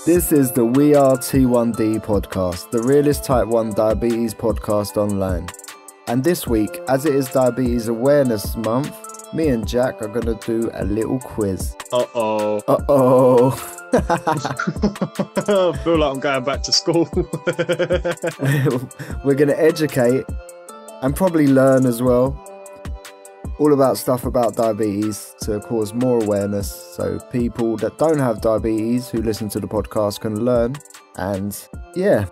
This is the We Are T1D podcast, the realest type 1 diabetes podcast online. And this week, as it is Diabetes Awareness Month, me and Jack are going to do a little quiz. Uh-oh. I feel like I'm going back to school. We're going to educate and probably learn as well all about stuff about diabetes to cause more awareness so people that don't have diabetes who listen to the podcast can learn. And yeah.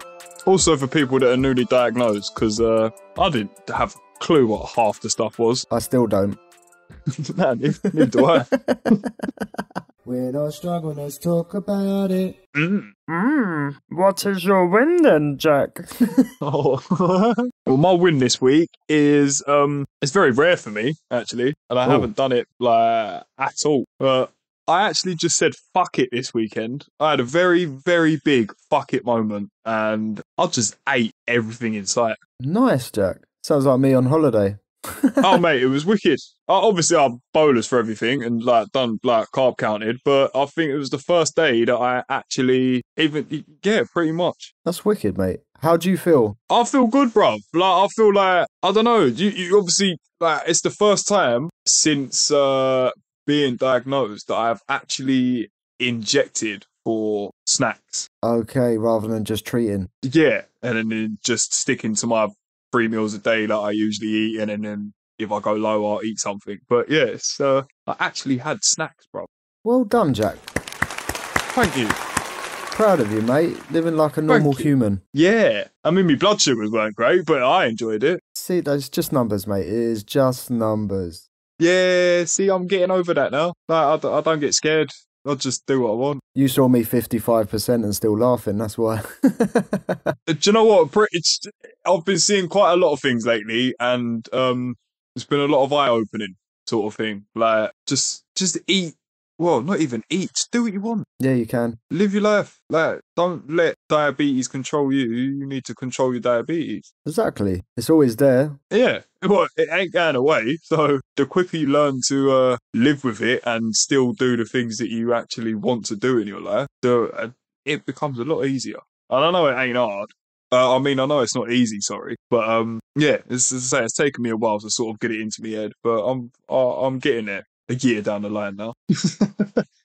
Also for people that are newly diagnosed, because I didn't have a clue what half the stuff was. I still don't. Nah, neither do I. We don't struggle, let's talk about it. What is your win then, Jack? Well, my win this week is it's very rare for me actually, and I haven't done it like at all. But I actually just said fuck it this weekend. I had a very, very big fuck it moment, and I just ate everything in sight. Nice, Jack. Sounds like me on holiday. Oh mate, it was wicked. Obviously I bolus for everything and like done like carb counted, but I think it was the first day that I actually pretty much. That's wicked, mate. How do you feel? I feel good, bruv. Like I feel like, I don't know, you obviously, like, it's the first time since being diagnosed that I've actually injected for snacks. Okay, rather than just treating. Yeah, and then just sticking to my 3 meals a day that I usually eat, and then if I go low, I'll eat something. But yes, I actually had snacks, bro. Well done, Jack. Thank you. Proud of you, mate. Living like a normal human. Yeah. I mean, my blood sugars weren't great, but I enjoyed it. See, that's just numbers, mate. It is just numbers. Yeah, see, I'm getting over that now. Like, I don't get scared. I'll just do what I want. You saw me 55% and still laughing, that's why. Do you know what? I've been seeing quite a lot of things lately, and it's been a lot of eye-opening sort of thing. Like, just eat. Well, not even eat. Just do what you want. Yeah, you can. Live your life. Like, don't let diabetes control you. You need to control your diabetes. Exactly. It's always there. Yeah. Well, it ain't going away. So the quicker you learn to live with it and still do the things that you actually want to do in your life, it becomes a lot easier. And I know it ain't hard. I know it's not easy, sorry. But yeah, as I say, it's taken me a while to sort of get it into my head. But I'm getting there. A year down the line now.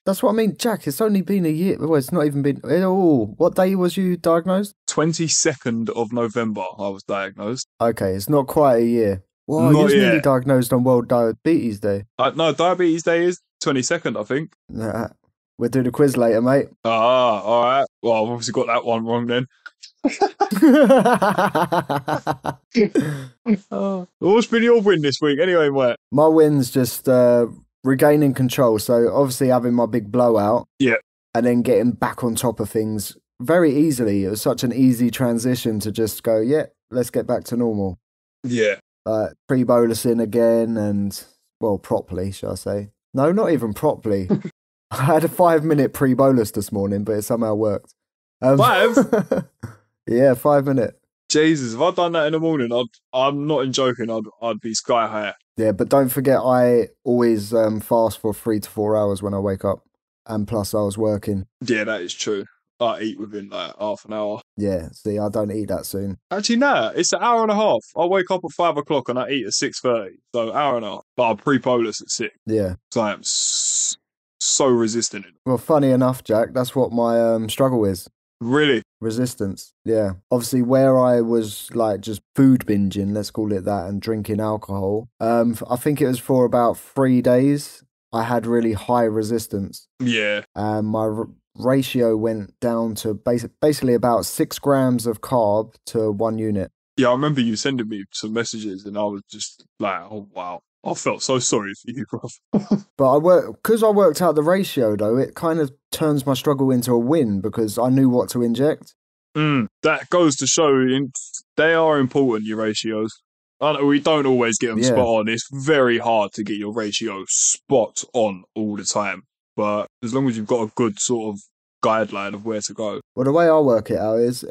That's what I mean, Jack. It's only been a year. Well, it's not even been. Oh, what day was you diagnosed? 22nd of November, I was diagnosed. Okay, it's not quite a year. Well, you was nearly diagnosed on World Diabetes Day. No, Diabetes Day is 22nd, I think. Nah, we'll do the quiz later, mate. Ah, all right. Well, I've obviously got that one wrong then. What's been your win this week anyway, mate? My win's just regaining control. So obviously having my big blowout. Yeah. And then getting back on top of things very easily. It was such an easy transition to just go, yeah, let's get back to normal. Yeah. Pre-bolusing again and, well, properly, shall I say. No, not even properly. I had a 5-minute pre-bolus this morning, but it somehow worked. 5? Yeah, 5 minutes. Jesus, if I'd done that in the morning, I'm not joking, I'd be sky high. Yeah, but don't forget I always fast for 3 to 4 hours when I wake up. And plus I was working. Yeah, that is true. I eat within like half an hour. Yeah, see, I don't eat that soon. Actually, no, it's an hour and a half. I wake up at 5 o'clock and I eat at 6:30. So hour and a half. But I pre-bolus at 6. Yeah. So I am so resistant. Well, funny enough, Jack, that's what my struggle is. Really? Resistance. Yeah. Obviously, where I was like just food binging, let's call it that, and drinking alcohol, I think it was for about 3 days, I had really high resistance. Yeah. My ratio went down to basically about 6 grams of carb to 1 unit. Yeah, I remember you sending me some messages and I was just like, oh, wow. I felt so sorry for you, bro. But because I worked out the ratio, though, it kind of turns my struggle into a win because I knew what to inject. That goes to show they are important, your ratios. We don't always get them spot on. It's very hard to get your ratio spot on all the time. But as long as you've got a good sort of guideline of where to go. Well, the way I work it out is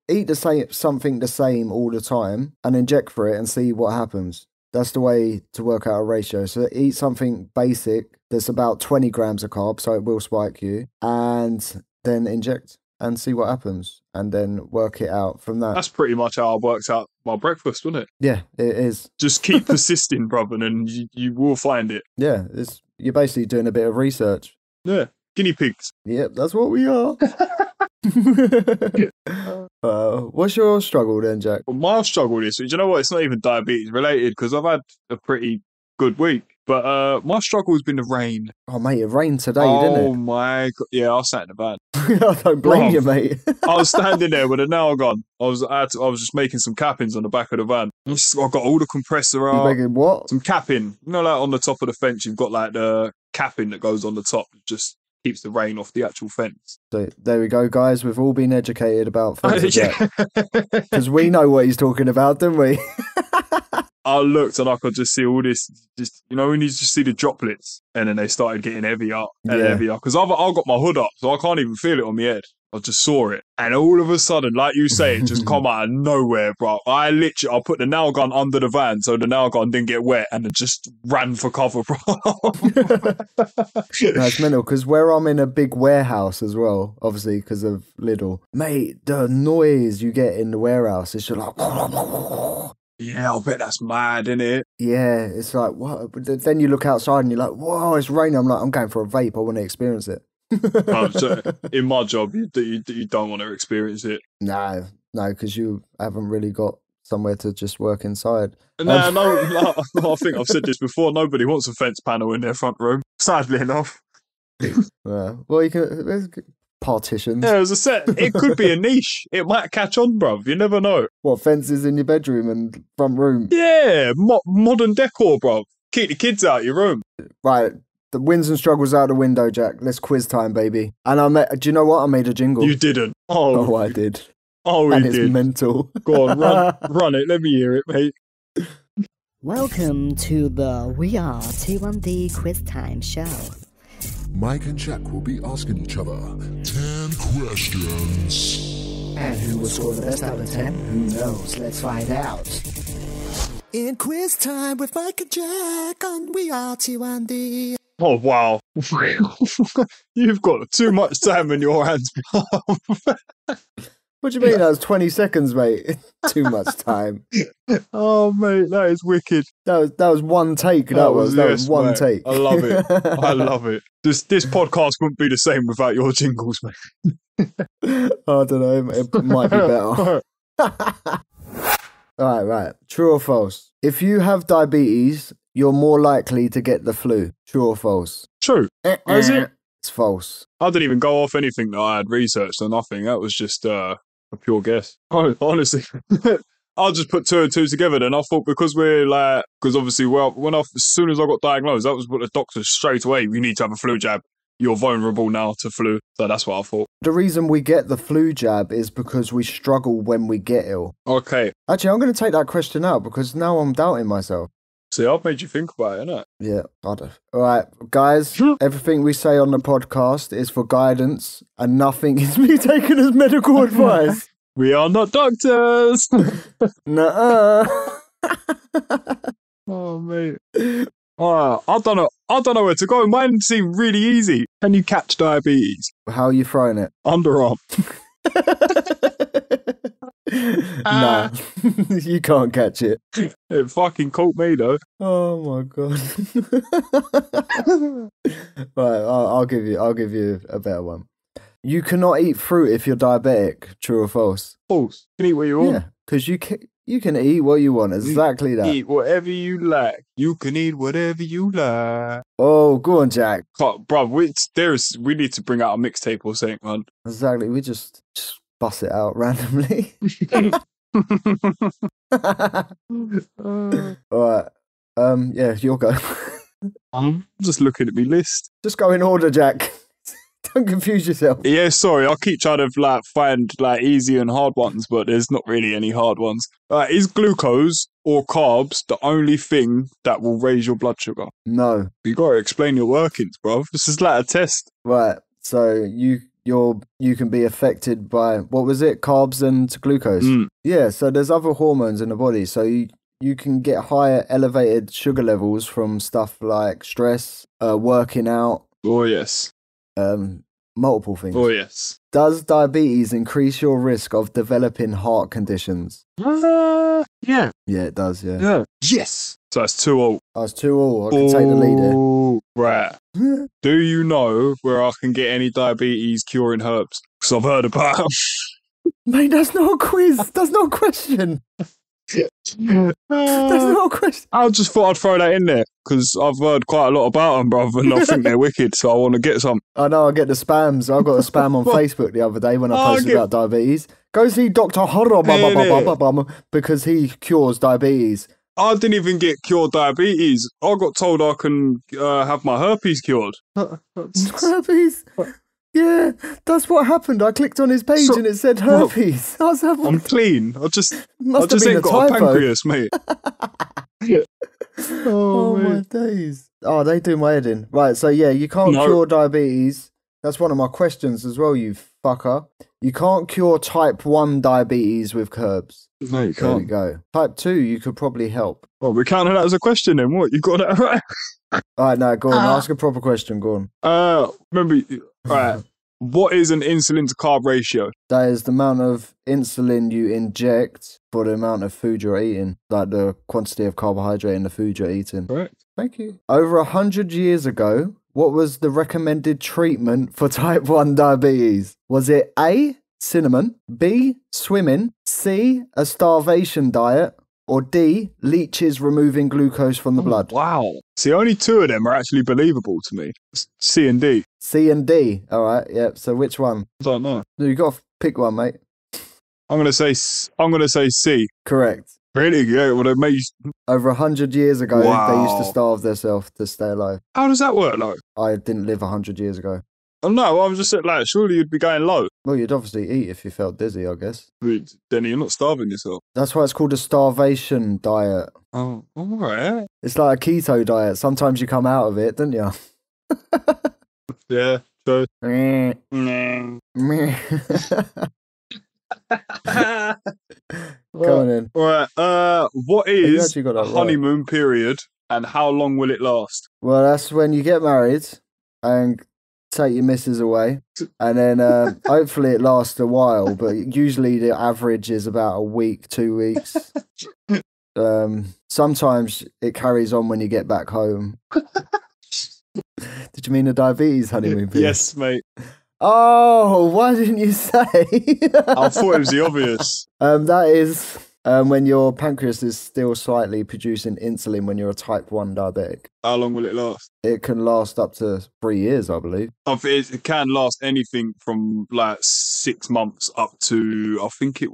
eat something the same all the time and inject for it and see what happens. That's the way to work out a ratio. So eat something basic that's about 20 grams of carbs, so it will spike you. And then inject and see what happens, and then work it out from that. That's pretty much how I worked out my breakfast, wasn't it? Yeah, it is. Just keep persisting, brother, and you will find it. Yeah, you're basically doing a bit of research. Yeah, guinea pigs. Yep, that's what we are. What's your struggle then, Jack? Well, my struggle is, do you know what? It's not even diabetes related because I've had a pretty good week. But my struggle has been the rain. Oh, mate, it rained today, didn't it? Oh, my God. Yeah, I sat in the van. I don't blame you, mate. I was standing there with a nail gun. I was just making some cappings on the back of the van. I got all the compressor out. You're making what? Some capping. You know, like on the top of the fence, you've got like the capping that goes on the top. It just keeps the rain off the actual fence. So there we go, guys. We've all been educated about fences, because we know what he's talking about, don't we? I looked and I could just see all this, just, you know, when you just see the droplets and then they started getting heavier and heavier. Because I've got my hood up, so I can't even feel it on my head. I just saw it. And all of a sudden, like you say, it just come out of nowhere, bro. I put the nail gun under the van so the nail gun didn't get wet and it just ran for cover, bro. That's mental, because where I'm in a big warehouse as well, obviously because of Lidl. Mate, the noise you get in the warehouse is just like... Yeah, I bet that's mad, isn't it? Yeah, it's like, what? But then you look outside and you're like, whoa, it's raining. I'm like, I'm going for a vape. I want to experience it. So in my job, you don't want to experience it. No, because you haven't really got somewhere to just work inside. No, I think I've said this before. Nobody wants a fence panel in their front room, sadly enough. Well, you can... partitions. Yeah, as I said, it could be a niche. It might catch on, bruv. You never know. What, fences in your bedroom and front room? Yeah, modern decor, bruv. Keep the kids out of your room. Right, the wins and struggles out the window, Jack. Let's quiz time, baby. And do you know what? I made a jingle. You didn't. Oh, I did. Oh, and it's mental. Go on, run it. Let me hear it, mate. Welcome to the We Are T1D Quiz Time show. Mike and Jack will be asking each other 10 questions. And who will score the best out of 10? Who knows? Let's find out. In quiz time with Mike and Jack on We Are T1D. Oh, wow. You've got too much time in your hands. What do you mean? That was 20 seconds, mate. Too much time. Oh, mate, that is wicked. That was one take. That was one take. I love it. I love it. This podcast wouldn't be the same without your jingles, mate. I don't know. It might be better. Right. True or false? If you have diabetes, you're more likely to get the flu. True or false? True. Is it? It's false. I didn't even go off anything that I had researched or nothing. That was just a pure guess. Honestly. I'll just put two and two together then. I thought because obviously, as soon as I got diagnosed, that was what the doctor straight away, you need to have a flu jab. You're vulnerable now to flu. So that's what I thought. The reason we get the flu jab is because we struggle when we get ill. Okay. Actually, I'm going to take that question out because now I'm doubting myself. See, I've made you think about it, innit? Yeah, I don't. All right, guys, everything we say on the podcast is for guidance and nothing is me taking as medical advice. We are not doctors. Nuh-uh. Oh, mate. I don't know where to go. Mine seemed really easy. Can you catch diabetes? How are you throwing it? Underarm. Nah, you can't catch it. It fucking caught me though. Oh my god. Right, I'll give you a better one. You cannot eat fruit if you're diabetic. True or false? False. You can eat what you want. Yeah, because you can eat what you want. Exactly that. Eat whatever you like. You can eat whatever you like. Oh, go on, Jack. Bro, we need to bring out a mixtape or something, man. Exactly. We just bust it out randomly. All right. Yeah, you'll go. I'm just looking at my list. Just go in order, Jack. Don't confuse yourself. Yeah, sorry. I'll keep trying to find easy and hard ones, but there's not really any hard ones. Is glucose or carbs the only thing that will raise your blood sugar? No. You gotta explain your workings, bro. This is like a test. Right. So you can be affected by, what was it? Carbs and glucose. Yeah. So there's other hormones in the body. So you can get higher elevated sugar levels from stuff like stress, working out. Oh yes. multiple things. Oh, yes. Does diabetes increase your risk of developing heart conditions? Yeah. Yeah, it does, yeah. Yeah. Yes. So that's 2-0. I was 2-2. I can take the lead here. Oh, right. Do you know where I can get any diabetes curing herbs? Because I've heard about them. Mate, that's not a quiz. That's not a question. That's not a question. I just thought I'd throw that in there because I've heard quite a lot about them, bruv, and I think they're wicked, so I want to get some. I know, I get the spams. I got a spam on Facebook the other day when I posted about diabetes. Go see Dr. Horror because he cures diabetes. I didn't even get cured diabetes. I got told I can have my herpes cured. Herpes? Yeah, that's what happened. I clicked on his page and it said herpes. I'm clean. I just Must have been ain't a got typo. a pancreas, mate. Oh my days. Oh, they do my head in. Right, so yeah, you can't cure diabetes. That's one of my questions as well, you fucker. You can't cure type 1 diabetes with herbs. No, you There we can't. go. Type 2, you could probably help. Well, we're counting that as a question then. What? You got that right? All right, now go on. Ask a proper question. Go on. Remember, right. What is an insulin to carb ratio? That is the amount of insulin you inject for the amount of food you're eating, like the quantity of carbohydrate in the food you're eating. Correct. Thank you. Over 100 years ago, what was the recommended treatment for type 1 diabetes? Was it A, cinnamon, B, swimming, C, a starvation diet, or D, leeches removing glucose from the blood? Wow. See, only 2 of them are actually believable to me. C and D. C and D. All right, yep. So which one? I don't know. No, you got to pick one, mate. I'm gonna say C. Correct. Really? Yeah. Well, it makes. Over 100 years ago, they used to starve themselves to stay alive. How does that work, though? I didn't live 100 years ago. Oh no, I'm just saying, like, surely you'd be going low. Well, you'd obviously eat if you felt dizzy, I guess. Then you're not starving yourself. That's why it's called a starvation diet. Oh, all right. It's like a keto diet. Sometimes you come out of it, don't you? Yeah. So. Meh. Mm. Meh. Come on in. Right. What You is actually got a that right. honeymoon period, and how long will it last? Well, that's when you get married and take your missus away. And then hopefully it lasts a while, but usually the average is about a week, 2 weeks. Sometimes it carries on when you get back home. Did you mean a diabetes honeymoon period? Yes, mate. Oh, why didn't you say? I thought it was the obvious. That is when your pancreas is still slightly producing insulin when you're a type 1 diabetic. How long will it last? It can last up to 3 years, I believe. It can last anything from like 6 months up to, I think it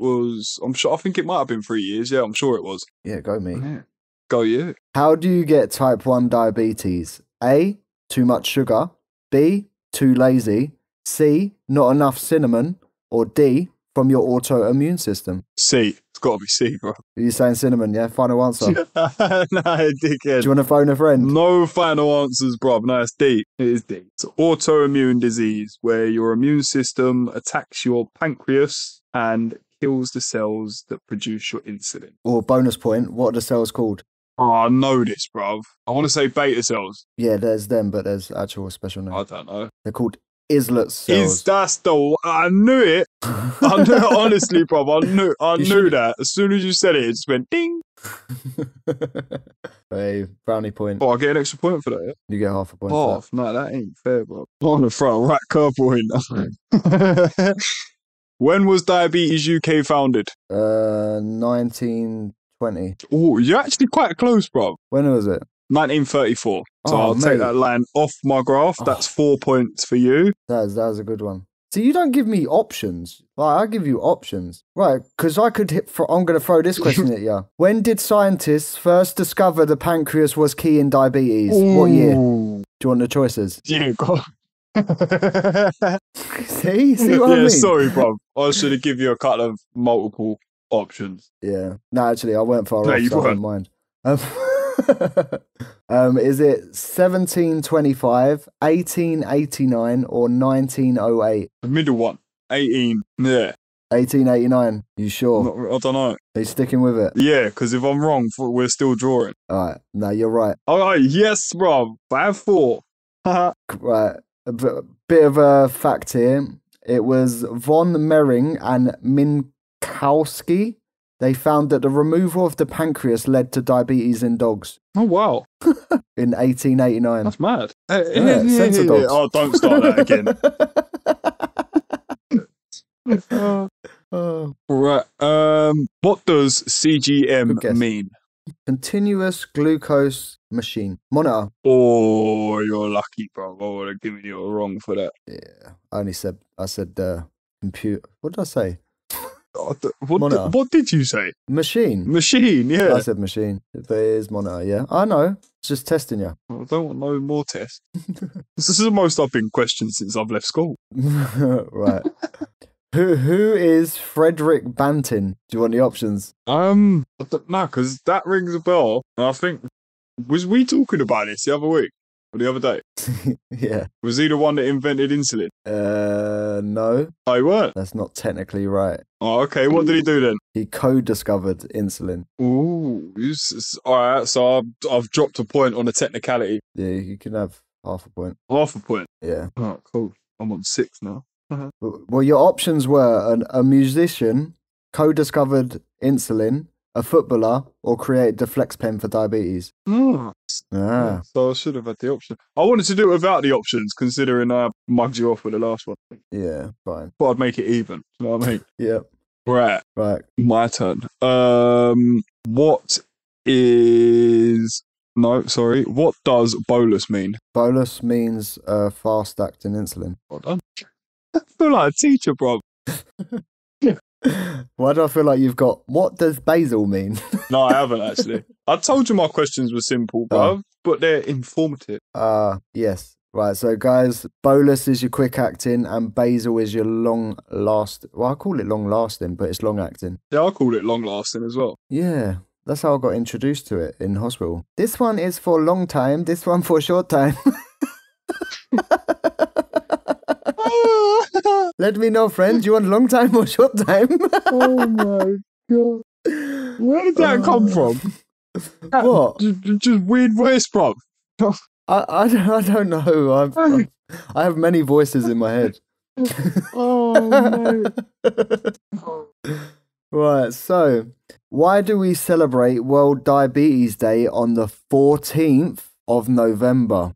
might have been 3 years. Yeah, I'm sure it was. Yeah, go me. Yeah. Go you. How do you get type 1 diabetes? A, too much sugar. B, too lazy. C, not enough cinnamon. Or D, from your autoimmune system. C. It's got to be C, bro. Are you saying cinnamon, yeah? Final answer. Do No, dickhead. you want to phone a friend? No final answers, bro. No, it's D. It is D. It's autoimmune disease where your immune system attacks your pancreas and kills the cells that produce your insulin. Or bonus point, what are the cells called? Oh, I know this, bruv. I want to say beta cells. Yeah, there's them, but there's actual special names. I don't know. They're called islet cells. I knew it. I knew it, honestly, bruv. I knew that. As soon as you said it, it just went ding. Hey, brownie point. Oh, I get an extra point for that, yeah? You get half a point for Half? No, that ain't fair, bro. I want to throw a right curveball in there. When was Diabetes UK founded? that. 1920. Oh, you're actually quite close, bro. When was it? 1934. So Oh, I'll mate. take that line off my graph. That's 4 points for you. That was a good one. See, you don't give me options. Like, I give you options. Right, because I could I'm going to throw this question at you. When did scientists first discover the pancreas was key in diabetes? What year? Do you want the choices? Yeah, go on. See what I mean? Sorry, bro. I should have given you a couple of multiple options. Yeah. No, actually, I weren't far No, off, you so I don't mind. Is it 1725, 1889, or 1908? The middle one. 18. Yeah. 1889. You sure? I don't know. Are you sticking with it? Yeah, because if I'm wrong, we're still drawing. All right. No, you're right. All right. Yes, bro. 5-4. Right. bit of a fact here. It was von Mering and Minkowski. They found that the removal of the pancreas led to diabetes in dogs Oh, wow. in 1889. That's mad. Sensor dogs. Oh, don't start that again. Oh. Right. What does Good CGM guess. mean? Continuous glucose machine monitor. Oh, you're lucky, bro. I would have given you a wrong for that. Yeah, I said computer. What did I say? What did you say? Machine. Machine, yeah. I said machine. But it is monitor. Yeah, I know. It's just testing you. I don't want no more tests. This is the most I've been questioned since I've left school. Right. Who is Frederick Banting? Do you want the options? No, because that rings a bell. And I think, was we talking about this the other week or the other day? Yeah. Was he the one that invented insulin? No. Oh, he weren't. That's not technically right. Oh, okay. What did he do then? He co-discovered insulin. Ooh, all right. So I've dropped a point on a technicality. Yeah, you can have half a point. Half a point. Yeah. Oh, cool. I'm on 6 now. Well, your options were a musician, co-discovered insulin, a footballer, or created the flex pen for diabetes. Oh. Ah. So I should have had the option. I wanted to do it without the options, considering I mugged you off with the last one. Yeah, fine. But I'd make it even. You know what I mean? Yeah. Right. Right. My turn. What is... No, sorry. What does bolus mean? Bolus means fast-acting insulin. Well done. I feel like a teacher, bro. Why do I feel like you've got... What does basil mean? No, I haven't, actually. I told you my questions were simple, bro, but they're informative. Yes. Right, so guys, bolus is your quick-acting and basil is your long-lasting... Well, I call it long-lasting, but it's long-acting. Yeah, I call it long-lasting as well. Yeah, that's how I got introduced to it in hospital. This one is for a long time, this one for a short time. Let me know, friend. You want long time or short time? Oh my god. Where did that come from? What? Just weird voice, bro. I don't know. I have many voices in my head. Oh, mate. Right, so why do we celebrate World Diabetes Day on the 14th of November?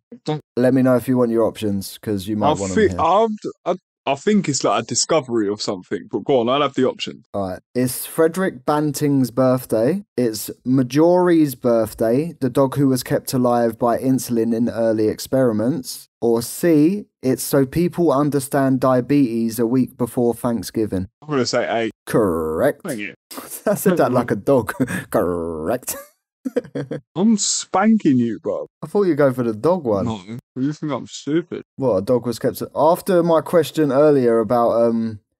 Let me know if you want your options, because you might want them here. I think it's like a discovery of something, but go on, I'll have the option. All right. It's Frederick Banting's birthday. It's Majori's birthday, the dog who was kept alive by insulin in early experiments. Or C, it's so people understand diabetes a week before Thanksgiving. I'm going to say A. Correct. Thank you. I said that like a dog. Correct. I'm spanking you, bro. I thought you'd go for the dog one. No, you think I'm stupid? What, a dog was kept... After my question earlier about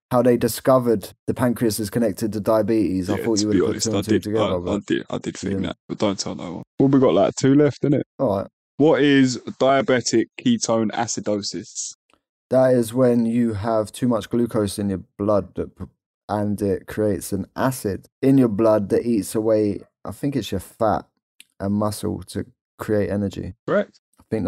how they discovered the pancreas is connected to diabetes, I thought you would put two and two together. I did think that, but don't tell no one. Well, we got like 2 left, innit? All right. What is diabetic ketone acidosis? That is when you have too much glucose in your blood and it creates an acid in your blood that eats away... I think it's your fat and muscle to create energy. Correct. I think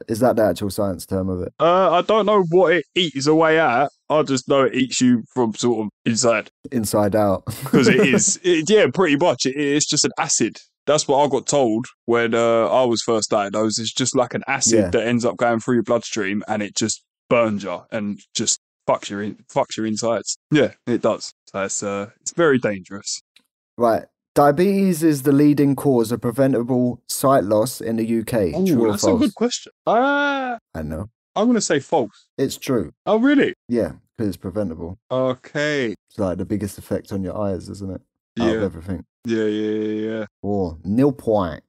is that the actual science term of it? I don't know what it eats away at. I just know it eats you from sort of inside. Inside out. Because it is. Yeah, pretty much. It's just an acid. That's what I got told when I was first diagnosed. It's just like an acid that ends up going through your bloodstream and it just burns you and just fucks your insides. Yeah, it does. So it's very dangerous. Right. Diabetes is the leading cause of preventable sight loss in the UK. Ooh, true or that's false? a good question. I know. I'm going to say false. It's true. Oh, really? Yeah, because it's preventable. Okay. It's like the biggest effect on your eyes, isn't it? Out of everything. Yeah. Or 0 point.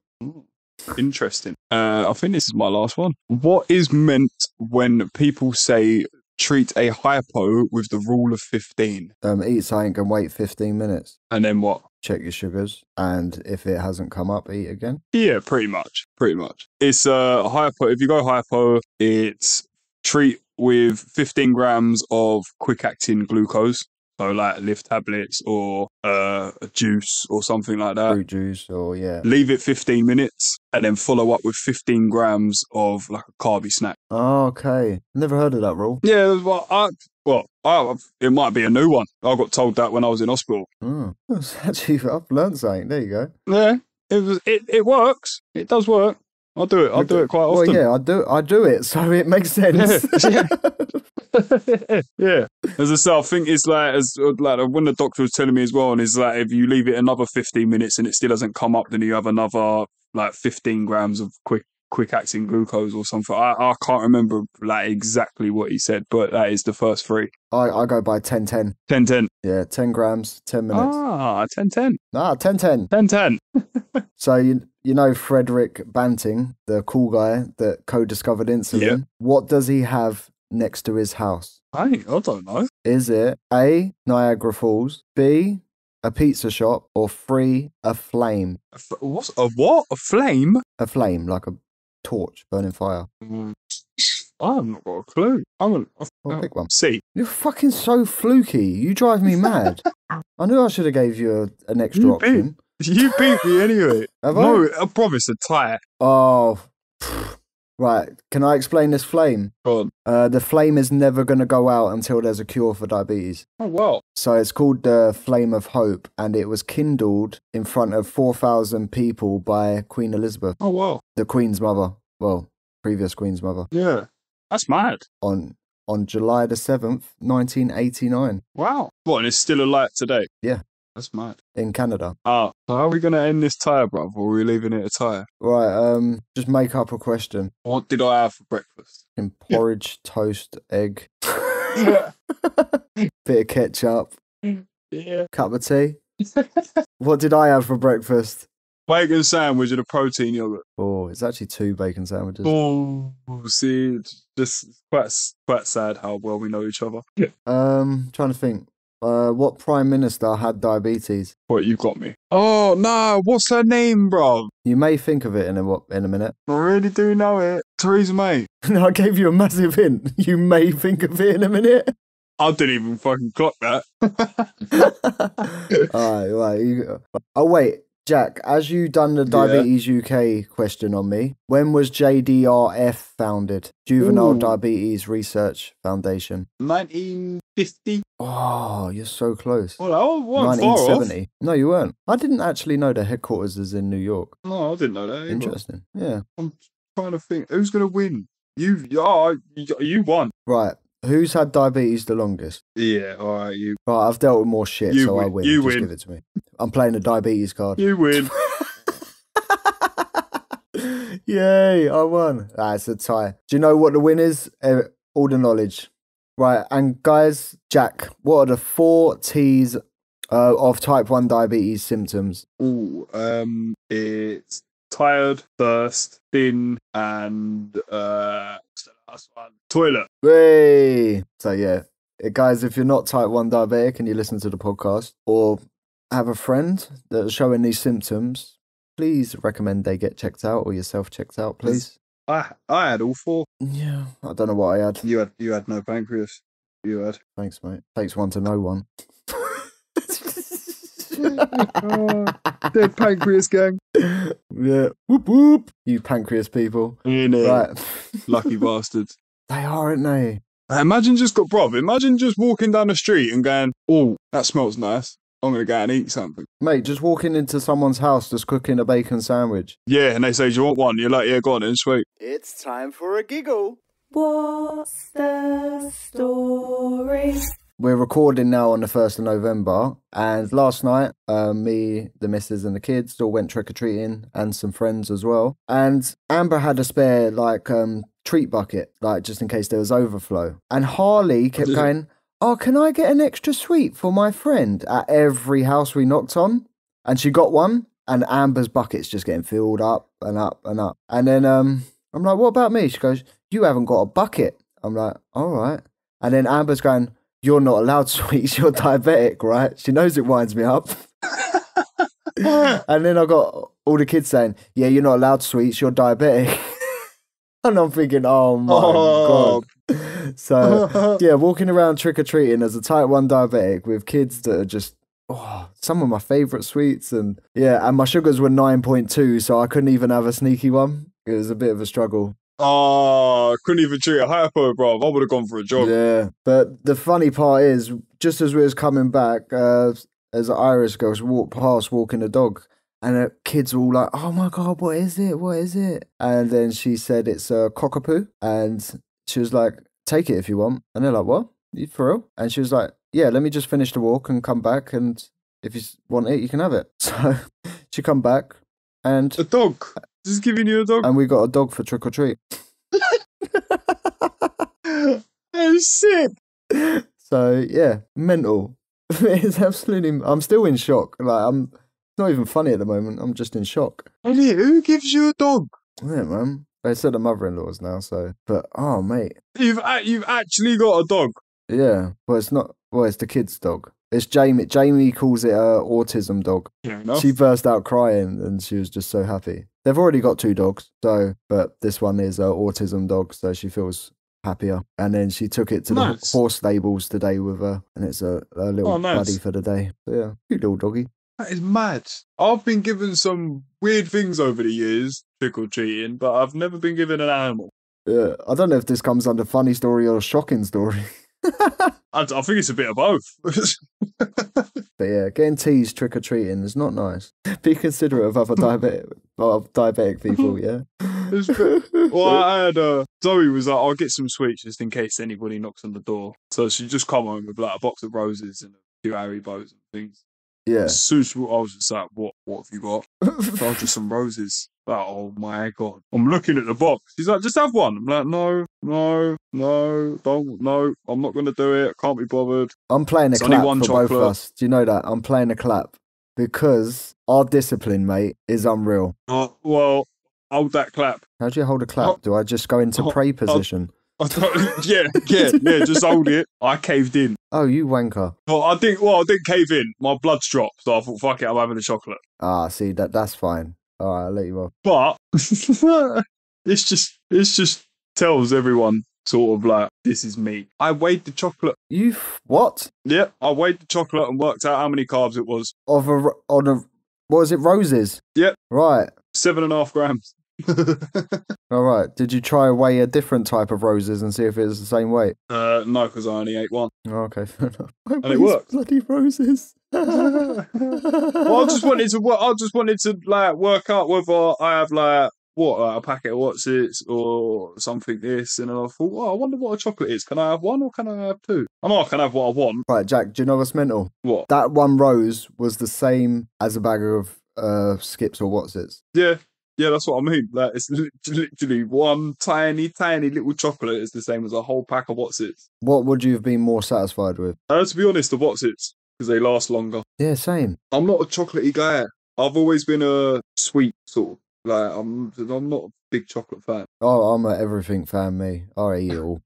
Interesting. I think this is my last one. What is meant when people say treat a hypo with the rule of 15? Eat something and wait 15 minutes. And then what? Check your sugars, and if it hasn't come up, eat again. Yeah, pretty much. It's hypo. If you go hypo, it's treat with 15 grams of quick acting glucose. So like lift tablets or a juice or something like that. Fruit juice or yeah. Leave it 15 minutes and then follow up with 15 grams of like a carby snack. Oh, okay. Never heard of that rule. Yeah, it might be a new one. I got told that when I was in hospital. Oh, actually, I've learned something. There you go. Yeah, it works. It does work. I'll do it quite often. Well, yeah, I do it, so it makes sense. Yeah. Yeah. As I say, I think it's like when the doctor was telling me as well, and it's like if you leave it another 15 minutes and it still doesn't come up, then you have another like 15 grams of quick acting glucose or something. I can't remember like exactly what he said, but that is the first three. I go by 10-10. 10-10. Yeah, 10 grams, 10 minutes. 10-10. 10-10. 10-10. So you know Frederick Banting, the cool guy that co-discovered insulin. Yeah. What does he have next to his house? I don't know. Is it A, Niagara Falls, B, a pizza shop, or 3, a flame? What's a what? A flame? A flame, like a torch burning fire. I've not got a clue. Well, pick one. C. You're fucking so fluky. You drive me mad. I knew I should have gave you an extra option. You beat me anyway. Have I? No, I promise a tie. Oh, right. Can I explain this flame? Go on. The flame is never going to go out until there's a cure for diabetes. Oh, wow. So it's called the Flame of Hope, and it was kindled in front of 4,000 people by Queen Elizabeth. Oh, wow. The Queen's mother. Well, previous Queen's mother. Yeah. That's mad. On July the 7th, 1989. Wow. What, and it's still alight today? Yeah. That's mad. In Canada. So how are we going to end this tie, bruv? Or are we leaving it a tie? Right, just make up a question. What did I have for breakfast? In porridge, toast, egg. Bit of ketchup. Yeah. Cup of tea. What did I have for breakfast? Bacon sandwich and a protein yogurt. Oh, it's actually 2 bacon sandwiches. Oh, see, it's just quite sad how well we know each other. Trying to think. What prime minister had diabetes? What, you got me? Oh, no, what's her name, bro? You may think of it in a minute. I really do know it. Theresa May. I gave you a massive hint. You may think of it in a minute. I didn't even fucking clock that. Right. Oh, wait. Jack, as you done the Diabetes UK question on me, when was JDRF founded? Juvenile Diabetes Research Foundation. 1950. Oh, you're so close. Well, I wasn't far off. 1970. No, you weren't. I didn't actually know the headquarters is in New York. No, I didn't know that either. Interesting. Yeah. I'm trying to think. Who's going to win? You won. Right. Who's had diabetes the longest? Yeah, all right, you. Right, I've dealt with more shit, You so I win. win. You Just win. give it to me. I'm playing the diabetes card. You win. Yay, I won. It's a tie. Do you know what the win is? All the knowledge. Right, and guys, Jack, what are the 4 T's of type 1 diabetes symptoms? Ooh, it's tired, thirst, thin, and what's the last one? Toilet. Hey! So yeah, guys, if you're not type 1 diabetic and you listen to the podcast, or have a friend that's showing these symptoms, please recommend they get checked out or yourself checked out, please. I had all 4. Yeah, I don't know what I had. You had no pancreas. You had. Thanks, mate. Takes one to know one. Dead pancreas gang. Yeah. Whoop whoop. You pancreas people. Right. Lucky bastards. They are, aren't they? Imagine just walking down the street and going, oh, that smells nice. I'm going to go and eat something. Mate, just walking into someone's house that's cooking a bacon sandwich. Yeah, and they say, do you want one? You're like, yeah, go on then, sweet. It's time for a giggle. What's the story? We're recording now on the 1st of November, and last night, me, the missus and the kids all went trick-or-treating, and some friends as well. And Amber had a spare, treat bucket, just in case there was overflow. And Harley kept going, oh, can I get an extra sweet for my friend at every house we knocked on? And she got one, and Amber's bucket's just getting filled up and up and up. And then I'm like, what about me? She goes, you haven't got a bucket. I'm like, all right. And then Amber's going, you're not allowed sweets, you're diabetic, right? She knows it winds me up. And then I got all the kids saying, yeah, you're not allowed sweets, you're diabetic. And I'm thinking, oh my God. So, yeah, walking around trick-or-treating as a type 1 diabetic with kids that are just, some of my favourite sweets. And yeah, and my sugars were 9.2, so I couldn't even have a sneaky one. It was a bit of a struggle. Oh, couldn't even treat a hypo, bro. I would have gone for a jog. Yeah, but the funny part is, just as we was coming back, as an Irish girl walked past walking a dog, and the kids were all like, "Oh my God, what is it? What is it?" And then she said it's a cockapoo, and she was like, "Take it if you want." And they're like, "What? You for real?" And she was like, "Yeah, let me just finish the walk and come back, and if you want it, you can have it." So she come back, and A dog. Just giving you a dog. and we got a dog for trick or treat. That's sick. So yeah, mental. It's absolutely. I'm still in shock. Like I'm not even funny at the moment. I'm just in shock. Elliot, who gives you a dog? Yeah, man. They said the mother-in-law's now. So, but oh mate, You've actually got a dog. yeah. Well, it's not. Well, it's the kid's dog. It's Jamie. Jamie calls it a autism dog. Fair enough. She burst out crying, and she was just so happy. They've already got 2 dogs, so but this one is a autism dog, so she feels happier. And then she took it to the Nice. horse stables today with her, and it's a little Nice. buddy for the day. So yeah, cute little doggy. That is mad. I've been given some weird things over the years, trick or treating, but I've never been given an animal. Yeah, I don't know if this comes under funny story or shocking story. I think it's a bit of both. But yeah, getting teased trick or treating is not nice. Be considerate of other diabetic people. Yeah. Well, I had Zoe was like, "I'll get some sweets just in case anybody knocks on the door." So she just come home with like a box of roses and a few Haribos and things. Yeah. As soon as I was just like, "What have you got?" Oh, just some roses. Like, oh my God. I'm looking at the box. She's like, "Just have one." I'm like, no, don't, no. I'm not gonna do it. I can't be bothered. I'm playing a It's only clap one for both of chocolate. us. Do you know that? I'm playing a clap because our discipline, mate, is unreal. Well, hold that clap. How do you hold a clap? Do I just go into pray position? Yeah, just hold it. I caved in. Oh, you wanker. Well, I didn't cave in. My blood's dropped, so I thought, fuck it, I'm having a chocolate. Ah, see, that's fine. All right, I'll let you off. But it's just tells everyone sort of like, this is me. I weighed the chocolate. What? Yep, I weighed the chocolate and worked out how many carbs it was. On a, what was it, roses? Yep. Right. 7.5 grams. All right. Did you try weigh a different type of roses and see if it was the same weight? No, because I only ate one. Oh, okay, fair enough. And it worked. Bloody roses. Well, I just wanted to like work out whether I have like a packet of What's-Its or something this, and then I thought, I wonder what a chocolate is. Can I have one or can I have 2? I know I can have what I want. Right, Jack, do you know what's mental? What? That one rose was the same as a bag of Skips or What's-Its. Yeah, that's what I mean. Like, it's literally one tiny little chocolate is the same as a whole pack of What's-Its. What would you have been more satisfied with? To be honest, the What's-Its, because they last longer. Yeah, same. I'm not a chocolatey guy. I've always been a sweet sort of. Like, I'm not a big chocolate fan. Oh, I'm a everything fan, me. I eat it all.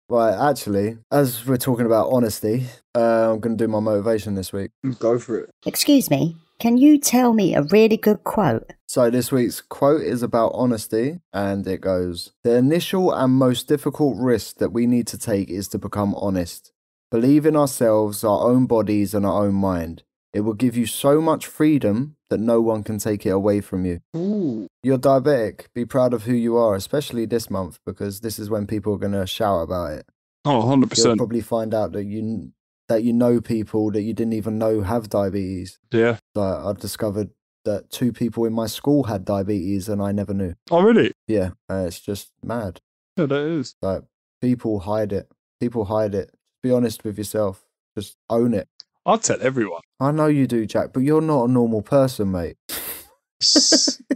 Right, actually, as we're talking about honesty, I'm going to do my motivation this week. Go for it. Excuse me, can you tell me a really good quote? So this week's quote is about honesty, and it goes, "The initial and most difficult risk that we need to take is to become honest. Believe in ourselves, our own bodies, and our own mind. It will give you so much freedom that no one can take it away from you." Ooh. You're diabetic. Be proud of who you are, especially this month, because this is when people are going to shout about it. Oh, You'll 100%. probably find out that you know people that you didn't even know have diabetes. Yeah. Like, I discovered that 2 people in my school had diabetes and I never knew. Oh, really? Yeah, it's just mad. Yeah, that is. Like, people hide it. People hide it. Be honest with yourself. Just own it. I'll tell everyone. I know you do, Jack, but you're not a normal person, mate.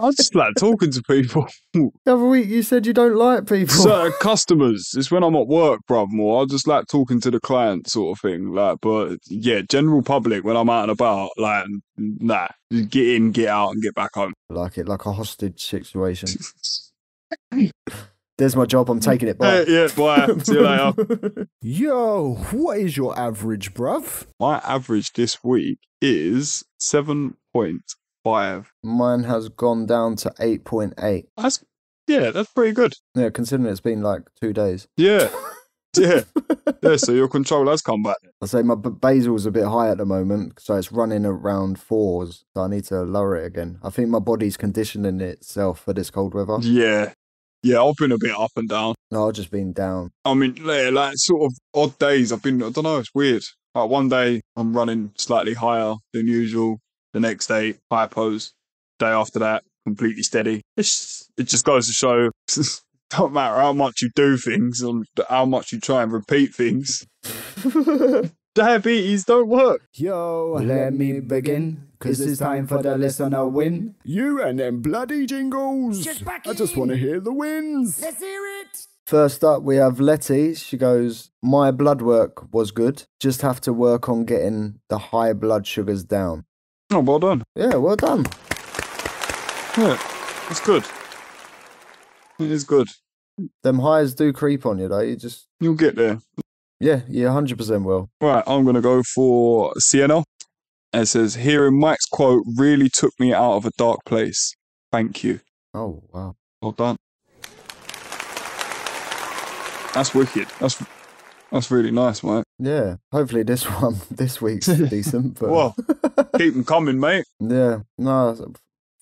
I just like talking to people. The other week you said you don't like people. Certain customers. It's when I'm at work, bruv, more. I just like talking to the client sort of thing. Like, but yeah, general public, when I'm out and about, like, nah. Just get in, get out, and get back home. Like it, like a hostage situation. There's my job, I'm taking it. Bye. Yeah, bye. See you later. Yo, what is your average, bruv? My average this week is 7.5. Mine has gone down to 8.8. That's Yeah, that's pretty good. Yeah, considering it's been like 2 days. Yeah. Yeah. Yeah, so your control has come back. I say my basal's a bit high at the moment, so it's running around 4s. So I need to lower it again. I think my body's conditioning itself for this cold weather. Yeah. Yeah, I've been a bit up and down. No, I've just been down. I mean, like sort of odd days. I don't know, it's weird. Like one day I'm running slightly higher than usual. The next day, hypos. Day after that, completely steady. It just goes to show, don't matter how much you do things and how much you try and repeat things. Diabetes don't work. Yo, let me begin, 'cause it's time for the listener win. You and them bloody jingles. I just want to hear the wins. Let's hear it. First up, we have Letty. She goes, my blood work was good. Just have to work on getting the high blood sugars down. Oh, well done. Yeah, well done. Yeah, that's good. It is good. Them highs do creep on you, though. You'll get there. Yeah, you 100% will. Right, I'm going to go for Sienna. It says, hearing Mike's quote really took me out of a dark place. Thank you. Oh, wow. Well done. That's wicked. That's really nice, mate. Yeah, hopefully this week's decent. But Well, keep them coming, mate. yeah, no,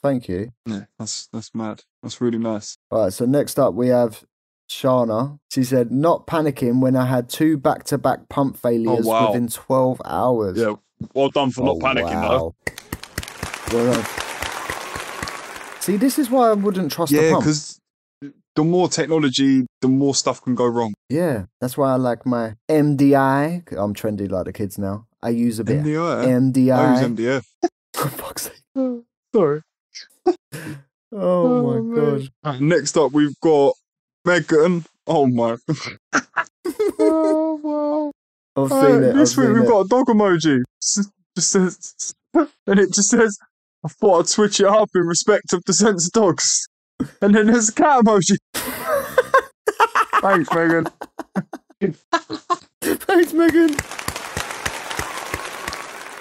thank you. Yeah, that's mad. That's really nice. All right, so next up we have Shana. She said, not panicking when I had 2 back-to-back pump failures wow. within 12 hours. Yeah, well done for not panicking, though. Well done. See, this is why I wouldn't trust the Yeah, pump. because the more technology, the more stuff can go wrong. Yeah, that's why I like my MDI. I'm trendy like the kids now. I use a bit MDI? MDI. I use MDF. For fuck's sake. Sorry. Oh my man. Right, next up, we've got Megan. Oh my. Oh wow. I've seen it. This week we've got a dog emoji. Just says, and it just says, I thought I'd switch it up in respect of the sense of dogs. And then there's a cat emoji. Thanks, Megan. Thanks, Megan.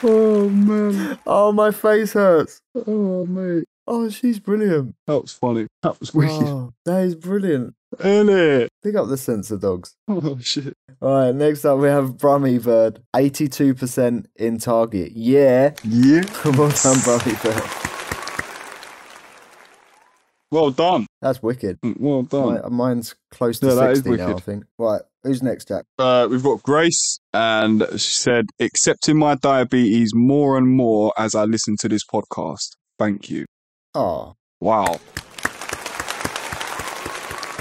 Oh man. Oh, my face hurts. Oh mate. Oh, she's brilliant. That was funny. That was wicked. Oh, that is brilliant. Ain't it? Pick up the sense of dogs. Oh shit. All right, next up we have Brummy Bird. 82% in target. Yeah. Yeah. Well done, Brummy Bird. Well done. That's wicked. Well done. Mine's close to Yeah, that is 60 now, I wicked. think. Right, who's next, Jack? We've got Grace, and she said, accepting my diabetes more and more as I listen to this podcast. Thank you. Oh, Wow.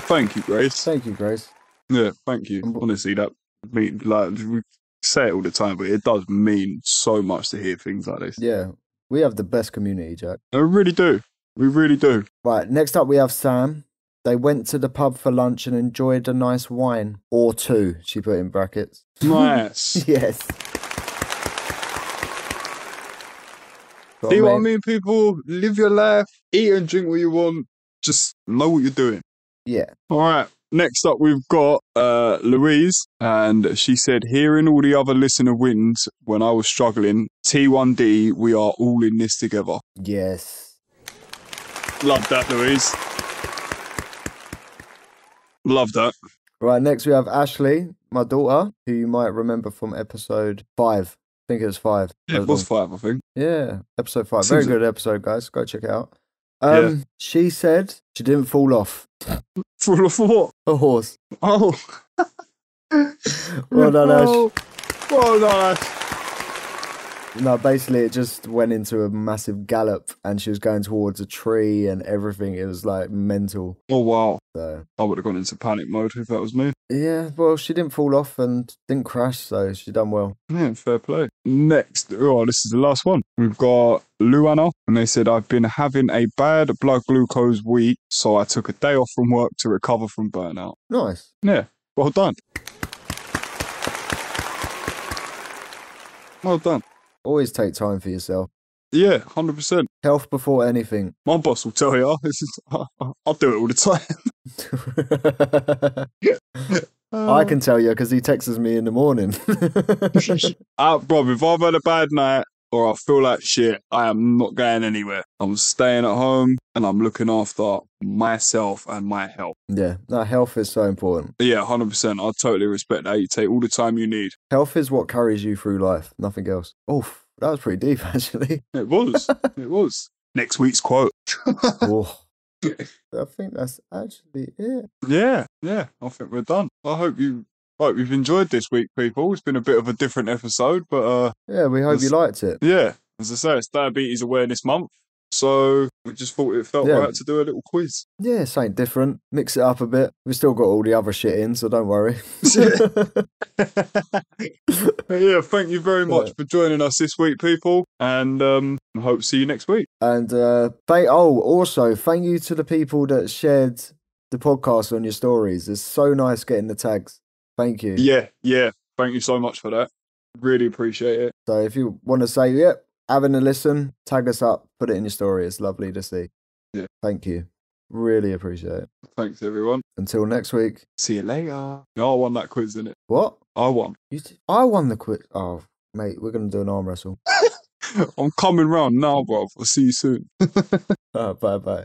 Thank you, Grace. thank you, Grace. Yeah, thank you. Honestly, that mean, like, we say it all the time, but it does mean so much to hear things like this. Yeah, we have the best community, Jack. We really do. We really do. Right, next up we have Sam. They went to the pub for lunch and enjoyed a nice wine. Or 2, she put in brackets. Nice. Yes. See what I mean, people? Live your life, eat and drink what you want, just know what you're doing. Yeah. All right. Next up, we've got Louise, and she said, hearing all the other listener wins when I was struggling, T1D, we are all in this together. Yes. Love that, Louise. Love that. Right, next we have Ashley, my daughter, who you might remember from episode 5. I think it was 5. Yeah, it was 5, I think. Yeah, episode 5. Seems Very good episode, guys. Go check it out. Yeah. She said she didn't fall off Full of what? a horse. Oh. Well done, Oh. Well done, Ash. No, basically it just went into a massive gallop and she was going towards a tree and everything. It was like mental. Oh, wow. So I would have gone into panic mode if that was me. yeah, well, she didn't fall off and didn't crash, so she done well. Yeah, fair play. Next, oh, this is the last one. We've got Luana, and they said, I've been having a bad blood glucose week, so I took a day off from work to recover from burnout. Nice. Yeah, well done. Well done. Always take time for yourself. Yeah, 100%. Health before anything. My boss will tell you, I'll do it all the time. I can tell you because he texts me in the morning. Bro, if I've had a bad night, or I feel like shit, I am not going anywhere. I'm staying at home and I'm looking after myself and my health. Yeah, no, health is so important. Yeah, 100%. I totally respect that. You take all the time you need. Health is what carries you through life, nothing else. Oh, that was pretty deep, actually. It was. It was. Next week's quote. Oh, I think that's actually it. Yeah. I think we're done. I hope you've enjoyed this week, people. It's been a bit of a different episode, but Yeah, we hope you liked it. yeah, as I say, it's Diabetes Awareness Month, so we just thought it felt right to do a little quiz. Yeah, something different. Mix it up a bit. We've still got all the other shit in, so don't worry. Yeah, thank you very much for joining us this week, people, and I hope to see you next week. And also, thank you to the people that shared the podcast on your stories. It's so nice getting the tags. Thank you. Yeah. Thank you so much for that. Really appreciate it. So if you want to say, yep, having a listen, tag us up, put it in your story. It's lovely to see. Yeah. Thank you. Really appreciate it. Thanks, everyone. Until next week. See you later. No, I won that quiz, didn't it? What? I won. I won the quiz. Oh, mate, we're going to do an arm wrestle. I'm coming round now, bro. I'll see you soon. Bye-bye.